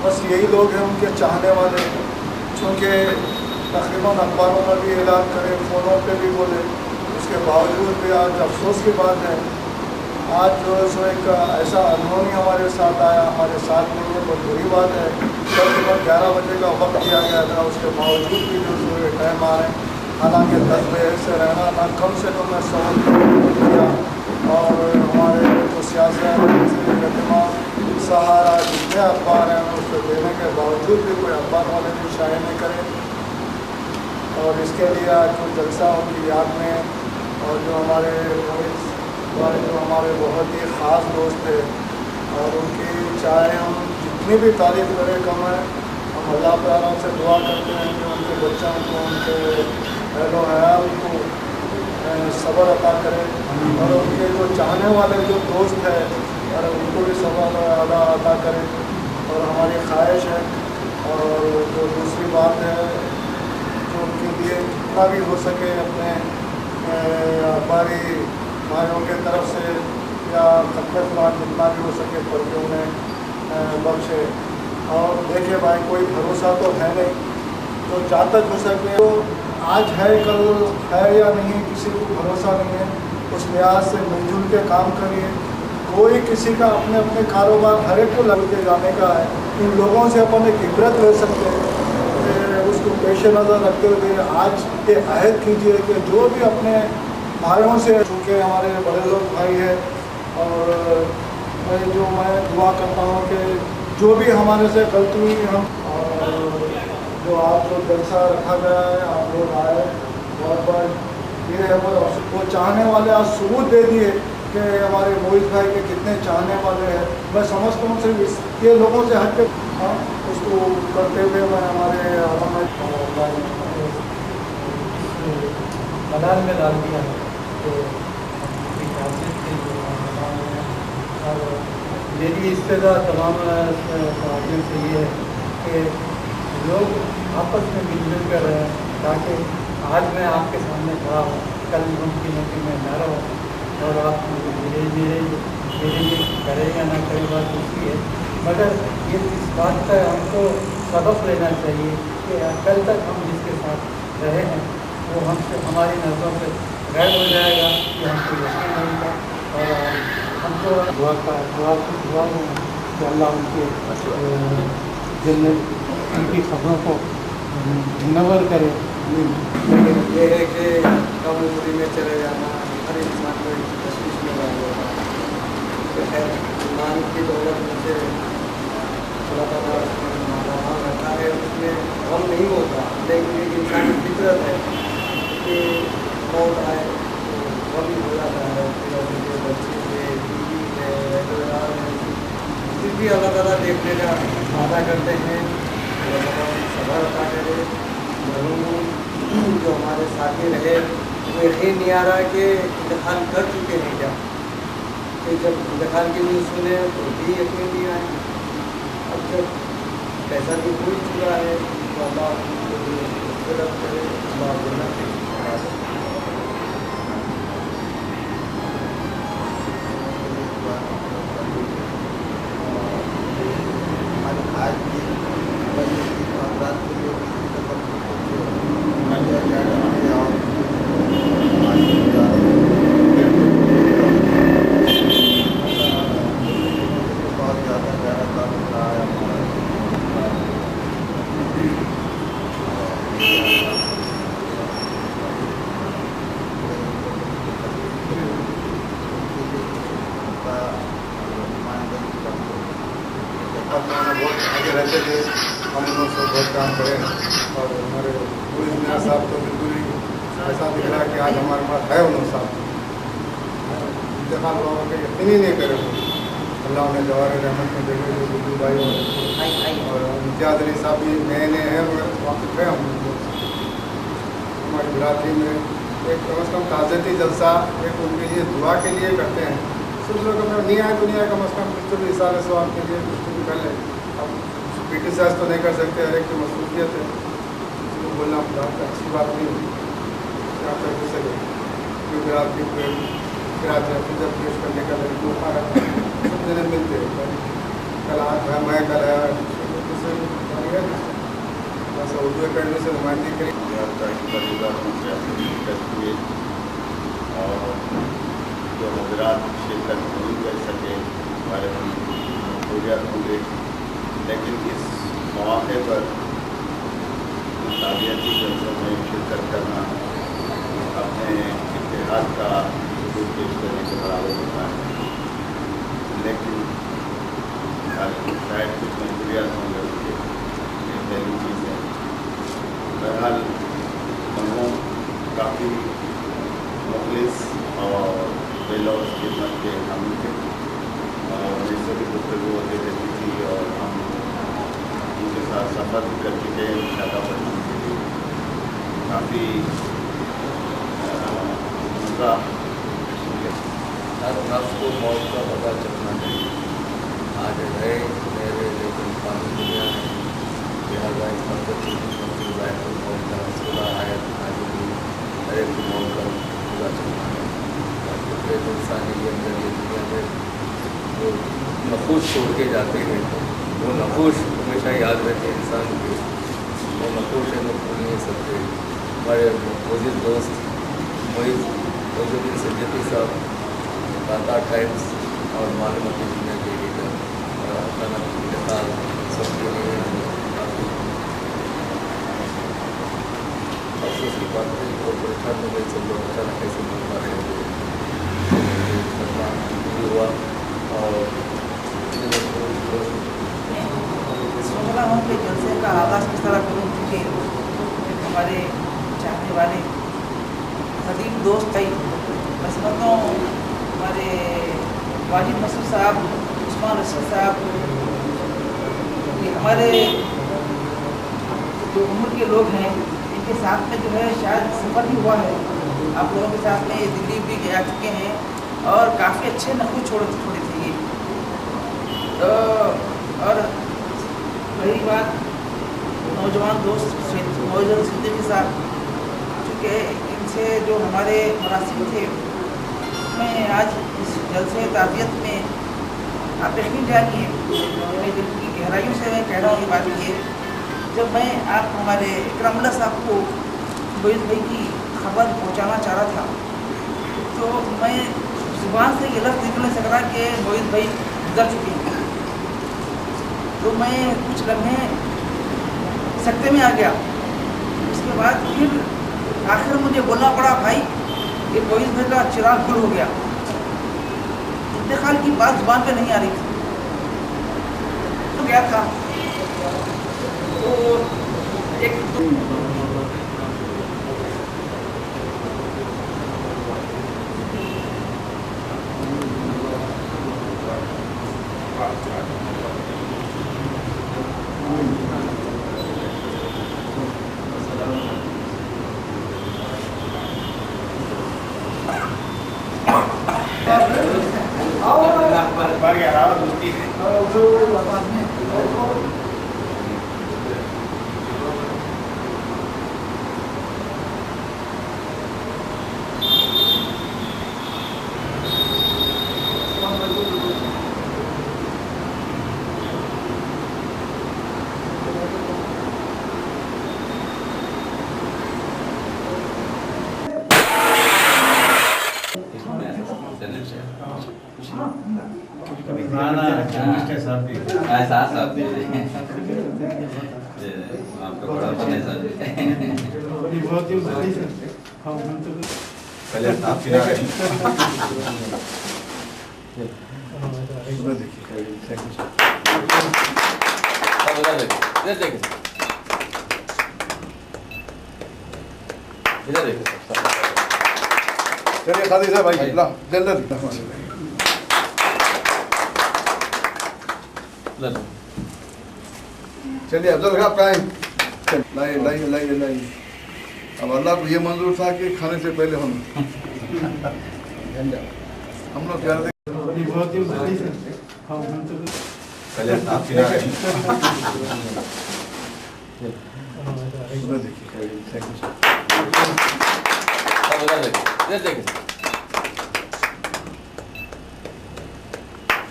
बस यही लोग हैं उनके चाहने वाले, चूँकि तकरीबन अखबारों में भी ऐलान करें, फ़ोनों पे भी बोले, उसके बावजूद भी आज अफसोस की बात है, आज जो है सो एक ऐसा अनहोनी हमारे साथ आया, हमारे साथ नहीं है, बहुत बुरी बात है। तकरीबन 11 बजे का वक्त दिया गया था, उसके बावजूद भी जो सो ये टाइम आ रहे हैं। हालांकि 10 बजे से रहना था, कम से कम मैं सहूलियत किया, और हमारे जो सियासत सहारा जितने अखबार हैं उसको देने के बावजूद भी कोई अखबार वाले भी शाये नहीं करें। और इसके लिए आज जो जलसा उनकी याद में, और जो हमारे जो हमारे बहुत ही ख़ास दोस्त थे, और उनकी चाहे हम जितनी भी तारीफ़ करें कम है। हम अल्लाह ताला से दुआ करते हैं कि उनके बच्चों को, उनके अहलो हयाल को सब्र अता करें, और उनके जो चाहने वाले जो दोस्त हैं और उनको भी सब्र अता करें। और हमारी ख्वाहिश है, और जो दूसरी बात है जो उनके लिए जितना भी हो सके अपने अखबारी भाइयों के तरफ से या खतरनाक जितना भी हो सके पढ़ के उन्हें बख्शे। और देखिए भाई, कोई भरोसा तो है नहीं, तो जहाँ तक हो सके तो आज है कल है या नहीं, किसी को भरोसा नहीं है। उस लिहाज से मिलजुल के काम करिए। कोई किसी का अपने अपने कारोबार हर एक को लग के जाने का है। इन लोगों से अपन एक इबरत ले सकते हैं, उसको पेश नज़र रखते हुए आज ये अहद कीजिए कि जो भी अपने भाइयों से, चूँकि हमारे बड़े लोग भाई हैं, और मैं दुआ करता हूँ कि जो भी हमारे से गलती हुई हम, और जो आप जो जलसा रखा गया है, आप लोग आए, बहुत बार ये है वो चाहने वाले आज सबूत दे दिए कि हमारे मोहित भाई के कितने चाहने वाले हैं। मैं समझता हूँ सिर्फ ये लोगों से हट के उसको करते हुए मैं हमारे मैदान में डाल दिया है। तो और मेरी इस्तदा तमाम साथियों से ये है कि लोग आपस में मिलजुल कर रहे हैं, ताकि आज मैं आपके सामने खड़ा हूँ, कल मुमकिन है कि मैं न रहूँ, और आप मेरे लिए करें या ना करें बात दूसरी है। मगर ये इस बात का हमको सबक लेना चाहिए कि कल तक हम जिसके साथ रहे हैं वो हमसे, हमारी नज़रों से गायब हो जाएगा, कि हमको यकीन नहीं था। और हमको दुआ में कि अल्लाह उनके जन्नत उनकी खबरों को मुनव्वर करे। लेकिन ये है कि कम उम्र में चले जाना हर इंसान को तशवीश में डाल देगा। तो खैर, ईमान की दौलत मुझे अल्लाह ताला वहाँ रखा है, उसमें गम नहीं होता। लेकिन एक इंसान की फितरत है कि मौत आए तो गम ही हो जाता है। फिर उनके बच्चे से, बीवी है, रिश्तेदार है, फिर भी अल्लाह ताला देखने का वादा करते हैं। अल्लाह ताला सब्र अता करे। जो हमारे साथी रहे वो यकीन नहीं आ रहा कि इंतकाल कर चुके हैं क्या, कि जब इंतकाल की न्यूज़ सुने तो भी यकीन नहीं आए। अब जब पैसा भी हो ही चुका है तो अल्लाह करे, अल्लाह जन्नत में आज की रात के लिए बहुत ज़्यादा प्यारा काम रहा है हमारा। बहुत आगे रहते थे, हम लोग से बहुत काम करें, और हमारे पुलिस मियाँ साहब तो बिल्कुल ही ऐसा दिख रहा है कि आज हमारे पास है उन्होंने साहब इंतकाल हुआ के यकीन ही नहीं करे। अल्लाह ने जवाहर रहमत में देखे जो गुड्डू भाई और इम्तियाज़ अली साहब भी नए नए हैं, वाकिफ है हम लोग। हमारी बिरादरी में एक कम से कम ताज़ती जलसा एक उनके लिए दुआ के लिए करते हैं। सिर्फ लोग अगर नहीं आए तो नहीं आए, कम से कम कुछ तो भी इशारे सवाल के लिए कुछ तो भी कर लें। अब क्रिटिसाइज तो नहीं कर सकते, हर एक की मसरूफियत है, तो बोलना अच्छी बात नहीं होती। क्या कर भी सके क्योंकि आपकी जब पेश करने का मौका है, सब जने मिलते हैं। कल आज है, मैं कल है, बस उर्दू अकेडमी से नुमाइंदगी करी हुए और जो हजरात शिरकत नहीं कर सके हमारे मकबूलियत होंगे, लेकिन इस मौके पर ताबियती जलसों में शिरकत करना अपने इतिहाद का सबूत पेश करने के बराबर होता है। लेकिन शायद कुछ मजबूरियात होंगे उसके, ये पहली चीज़ है। बहरहाल मरहूम काफ़ी मुखलिस और बेलौस खिदमत के हामिल थे और उनसे भी गुफ्तगू होती रहती थी और हम उनके साथ सफ़र भी कर चुके हैं विशाखापट्टनम के लिए। काफ़ी मज़ा आपको मौत का पता चलना चाहिए। आज है मेरे लेकिन पानी दुनिया है, लिहाजा इस मौत का रसूला आयत आज भी हर एक मौत का पूरा चलना है। फिर इंसानी के अंदर ये दुनिया में जो नफूस छोड़ के जाते हैं वो नफूस हमेशा याद रहते हैं इंसान के। वो नफूस है वो भूल नहीं सकते। हमारे मौजूद दोस्त मोइज़ुद्दीन सिद्दीकी साहब टाटा टाइम्स और मालूमाती दुनिया के लीडर और अचानक इंतकाल सबके लिए काफ़ी अफसोस की बात है और परेशान हो गई सब लोग अचानक कैसे मिल पा रहे थे हुआ और सोच रहा हूँ कि जलसे का आगाज़ किस तरह करूँ, क्योंकि हमारे चाहने वाले कदीम दोस्त थे। मैं समझता हूँ हमारे वाजिद मसूद साहब, उस्मान रशीद साहब, ये हमारे जो उम्र के लोग हैं इनके साथ में जो है शायद सफ़र भी हुआ है। आप लोगों के साथ में ये दिल्ली भी जा चुके हैं और काफ़ी अच्छे नखूज छोड़े थे ये। और रही बात नौजवान दोस्त मोइज़ुद्दीन सिद्दीकी साहब, चूँकि इनसे जो हमारे मरासिम थे मैं आज इस जलसे ताज़ियत में आप यकीन जानिए मेरे दिल की गहराइयों से मैं कह रहा हूँ ये बात ये, जब मैं आप हमारे इकरामुल्लाह साहब को मोइज़ भाई की खबर पहुँचाना चाह रहा था तो मैं ज़ुबान से ये लफ्ज़ निकल नहीं सक रहा कि मोइज़ भाई गुजर चुके हैं। तो मैं कुछ लम्हे सकते में आ गया। उसके बाद फिर आखिर मुझे बोलना पड़ा, भाई ये मोइज़ भाई का चिराग गुल हो गया। इंतकाल की बात ज़ुबान पे नहीं आ रही थी तो गया था तो एक आपका बड़ा बने सर पहले आप फिरा रहे चलिए खादी साहब भाई जल्द चलिए अफजल साहब का लाइए लाइए लाइए लाइए। अब अल्लाह को ये मंजूर था कि खाने से पहले हम लोग क्या पहले आप फिरा रहे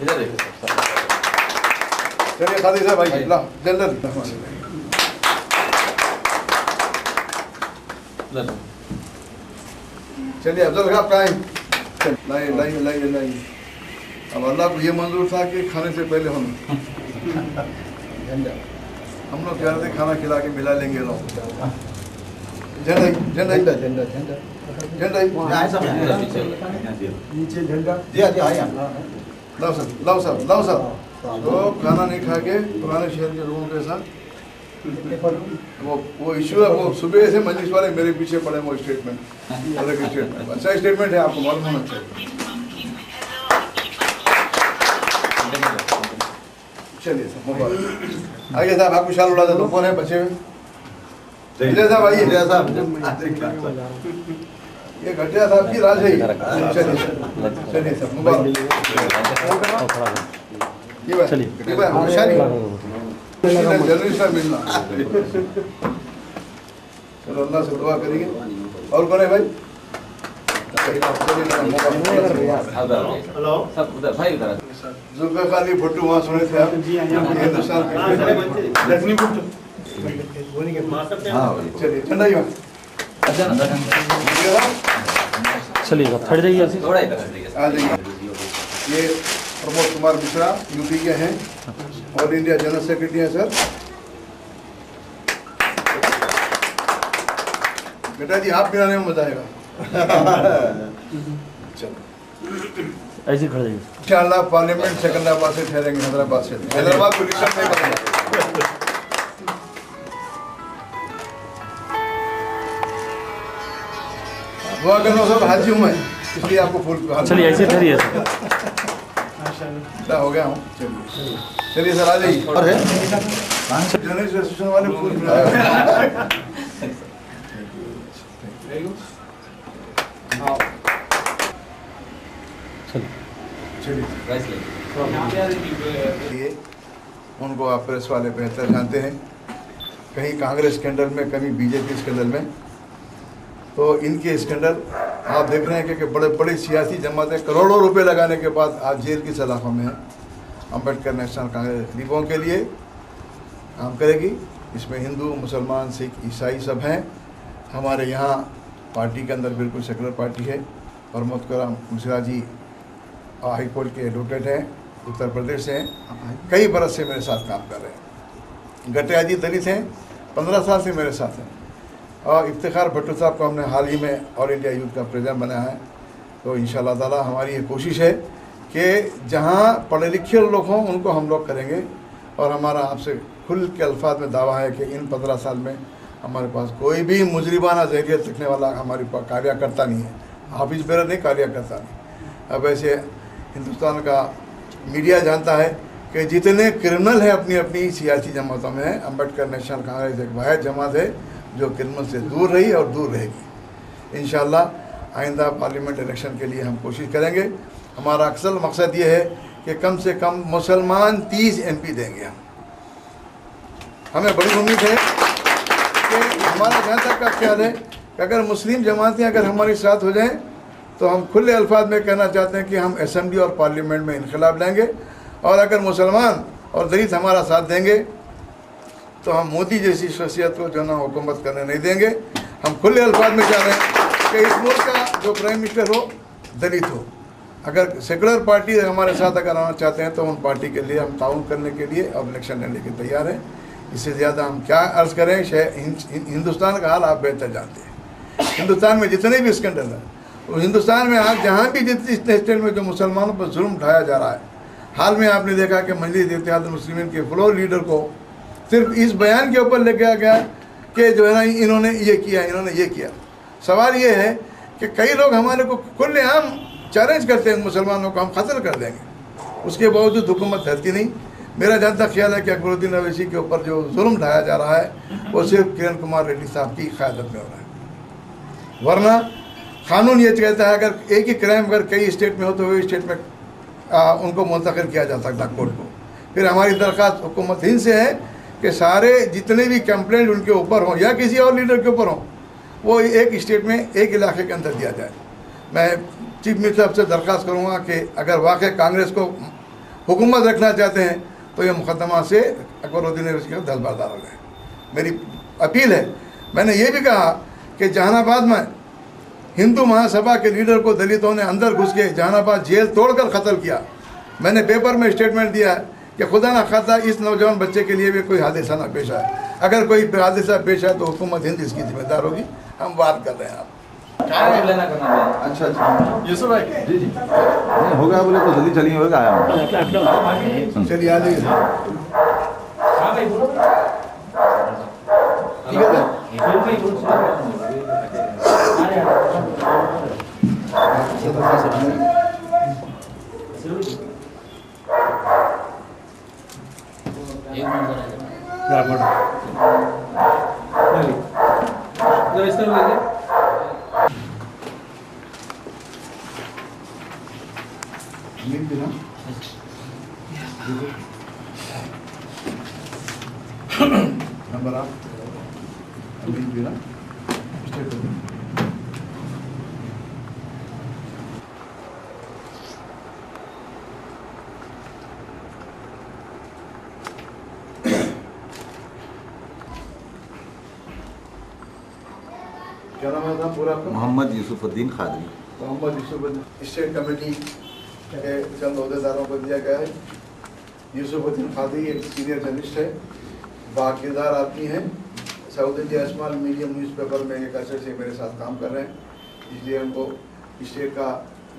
इधर देखिए चलिए खादी साहब भाई ला जनरल चलिए अफजल खां कहाँ हैं? लाइए लाइए लाइए लाइए। अब अल्लाह को ये मंजूर था कि खाने से पहले हम लोग कह रहे थे खाना खिला के मिला लेंगे लोग। झंडा झंडा झंडा झंडा झंडा नीचे झंडा दिया दिया लाओ साहब लाओ साहब तो खाना नहीं खा के पुराने शहर के लोगों के साथ वो इशू है। वो सुबह से मजलिस वाले मेरे पीछे पड़े वो स्टेटमेंट अलग स्टेटमेंट अच्छा स्टेटमेंट है आपको मालूम होना चाहिए। चलिए साहब मुबारक आइए साहब आपको शाल उड़ा देता हूँ। कौन है बच्चे में विजय साहब आइए। विजय साहब ये घटिया साहब की राज है। चलिए साहब मुबारक जर्नलिस्ट साहब मिलना। चलो अल्लाह से दुआ करेंगे। और कौन है भाई? हेलो सब उधर भाई उधर जुल्फ़िकार भुट्टो वहाँ सुने थे आप? हिंदुस्तान चलिए ठंडा ही चलिए खड़ जाइए थोड़ा इधर आ जाइए। ये प्रमोद कुमार मिश्रा यूपी के हैं ऑल इंडिया जनरल सेक्रेटरी हैं सर। बेटा जी आप मिलाने में मजा आएगा। ऐसे खड़े जाइए। इंशाअल्लाह पार्लियामेंट सिकंदराबाद से ठहरेंगे हैदराबाद से। हैदराबाद को रिश्ता नहीं बनेगा। दुआ करना सब हाजी हूँ मैं इसलिए आपको फूल चलिए ऐसे ठहरिए क्या हो गया हूँ। चलिए सर आ जाइए। जर्नलिस्ट एसोसिएशन वाले फूल मिलाए। चलिए उनको आप प्रेस वाले बेहतर जानते हैं। कहीं कांग्रेस स्कैंडल में कहीं बीजेपी स्कैंडल में तो इनके स्कैंडल आप देख रहे हैं कि बड़े बड़े सियासी जमातें करोड़ों रुपए लगाने के बाद आज जेल की सलाखों में है। अम्बेडकर नेशनल कांग्रेस गरीबों के लिए काम करेगी। इसमें हिंदू मुसलमान सिख ईसाई सब हैं। हमारे यहाँ पार्टी के अंदर बिल्कुल सेकुलर पार्टी है। प्रमोद कुमार मिश्रा जी हाई कोर्ट के एडवोकेट हैं, उत्तर प्रदेश से हैं, कई बरस से मेरे साथ काम कर रहे हैं। गटिया जी दलित हैं, 15 साल से मेरे साथ हैं। और इफ्तिखार भट्टो साहब को हमने हाल ही में ऑल इंडिया यूथ का प्रेसिडेंट बनाया है। तो इंशाल्लाह ताला हमारी ये कोशिश है कि जहाँ पढ़े लिखे लोग हों उनको हम लोग करेंगे। और हमारा आपसे खुल के अल्फाज में दावा है कि इन 15 साल में हमारे पास कोई भी मुजरिमाना ज़रियत रखने वाला हमारे पास कार्यकर्ता नहीं है। हाफिज बेरा नहीं, कार्यकर्ता नहीं। अब ऐसे हिंदुस्तान का मीडिया जानता है कि जितने क्रिमिनल हैं अपनी अपनी सियासी जमातों में, अम्बेडकर नेशनल कांग्रेस एक वाहिद जमात है जो क्रिमिनल से दूर रही और दूर रहेगी। इंशाअल्लाह आइंदा पार्लियामेंट इलेक्शन के लिए हम कोशिश करेंगे। हमारा अक्सर मकसद ये है कि कम से कम मुसलमान 30 MP देंगे हम। हमें बड़ी उम्मीद है कि हमारा जहाँ तक का ख्याल है कि अगर मुस्लिम जमातें अगर हमारे साथ हो जाएं तो हम खुले अल्फाज में कहना चाहते हैं कि हम असेंबली और पार्लियामेंट में इनकलाब लाएंगे। और अगर मुसलमान और दलित हमारा साथ देंगे तो हम मोदी जैसी शख्सियत को जो ना हुकूमत करने नहीं देंगे। हम खुले अल्फाज में चाह रहे हैं कि इस मुल्क का जो प्राइम मिनिस्टर हो दलित हो। अगर सेकुलर पार्टी हमारे साथ अगर आना चाहते हैं तो उन पार्टी के लिए हम ताउन करने के लिए और इलेक्शन लड़ने के तैयार हैं। इससे ज़्यादा हम क्या अर्ज़ करें। हिंदुस्तान का हाल आप बेहतर जानते हैं। हिंदुस्तान में जितने भी स्कैंडल हैं, तो हिंदुस्तान में आज जहाँ भी जितने स्टेट में जो मुसलमानों पर जुल्म ढाया जा रहा है, हाल में आपने देखा कि मजलिस इत्तेहाद मुस्लिमीन के फ्लोर लीडर को सिर्फ इस बयान के ऊपर लेके आ गया कि जो है ना इन्होंने ये किया, इन्होंने ये किया। सवाल ये है कि कई लोग हमारे को खुलेआम चैलेंज करते हैं मुसलमानों को हम कत्ल कर देंगे, उसके बावजूद हुकूमत धरती नहीं। मेरा जानता ख्याल है कि अकबरुद्दीन अवैसी के ऊपर जो जुल्म ढाया जा रहा है वो सिर्फ किरण कुमार रेड्डी साहब की क़यादत में हो रहा है। वरना कानून ये कहता है अगर एक ही क्राइम अगर कई स्टेट में हो तो वही स्टेट में उनको मुंतकिल किया जा सकता कोर्ट को। फिर हमारी दरख्वास्त हुकूमत हिंद से है कि सारे जितने भी कंप्लेंट उनके ऊपर हों या किसी और लीडर के ऊपर हों वो एक स्टेट में एक इलाके के अंदर दिया जाए। मैं चीफ मिनिस्टर साहब से दरख्वास्त करूँगा कि अगर वाकई कांग्रेस को हुकूमत रखना चाहते हैं तो ये मुकदमा से अकबरुद्दीन ओवैसी का दस्तबरदार हो गए। मेरी अपील है, मैंने ये भी कहा कि जहानाबाद में हिंदू महासभा के लीडर को दलितों ने अंदर घुस के जहानाबाद जेल तोड़कर कत्ल किया। मैंने पेपर में स्टेटमेंट दिया है कि खुदा ना खासा इस नौजवान बच्चे के लिए भी कोई हादसा ना पेश आए। अगर कोई हादसा पेश आए तो हुकूमत हिंद इसकी जिम्मेदार होगी। हम बात कर रहे हैं आप। अच्छा अच्छा यूसुफ भाई जी जी नहीं होगा बोले तो जल्दी चलिए होगा आया हूँ। चलिए आ जाइए। ठीक है नंबर आप अमीन भी ना क्या नाम है पूरा आपका? मोहम्मद यूसुफुद्दीन खादरी। मोहम्मद यूसुफुद्दीन स्टेट कमेटी के चंद अहदेदारों को दिया गया है। यूसुफुद्दीन खादरी एक सीनियर जर्नलिस्ट है, बाकिरदार आदमी हैं। South India small medium newspaper में एक अर्से से मेरे साथ काम कर रहे हैं, इसलिए उनको स्टेट का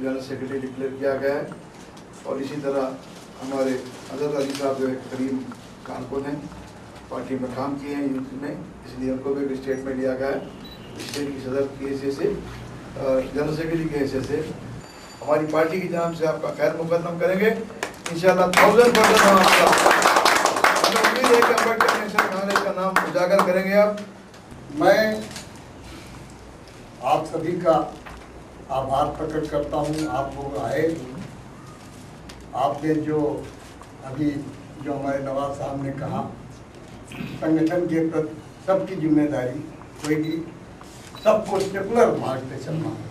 जनरल सेक्रेटरी डिक्लेयर किया गया है। और इसी तरह हमारे अजहर अली साहब जो एक करीम कारकुन हैं, पार्टी में काम किए हैं यूथ में, इसलिए उनको भी स्टेट में लिया गया है। स्टेट की सदर की हैसियत से, जनरल सेक्रेटरी की हैसियत से हमारी पार्टी की जान से आपका खैर मुकदम करेंगे इंशाल्लाह। 1000% हम आपका उम्मीद है कि अम्बेडकर नेशनल कांग्रेस का नाम उजागर करेंगे आप। मैं आप सभी का आभार प्रकट करता हूँ। आप लोग आए, आपने जो अभी जो हमारे नवाब साहब ने कहा, संगठन के प्रति सबकी जिम्मेदारी होगी, सबको सेकुलर मार्ग पे चलना होगा।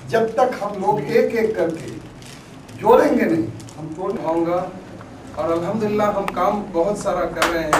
जब तक हम लोग एक एक करके जोड़ेंगे नहीं, हम तोड़ आऊँगा। और अल्हम्दुलिल्लाह हम काम बहुत सारा कर रहे हैं।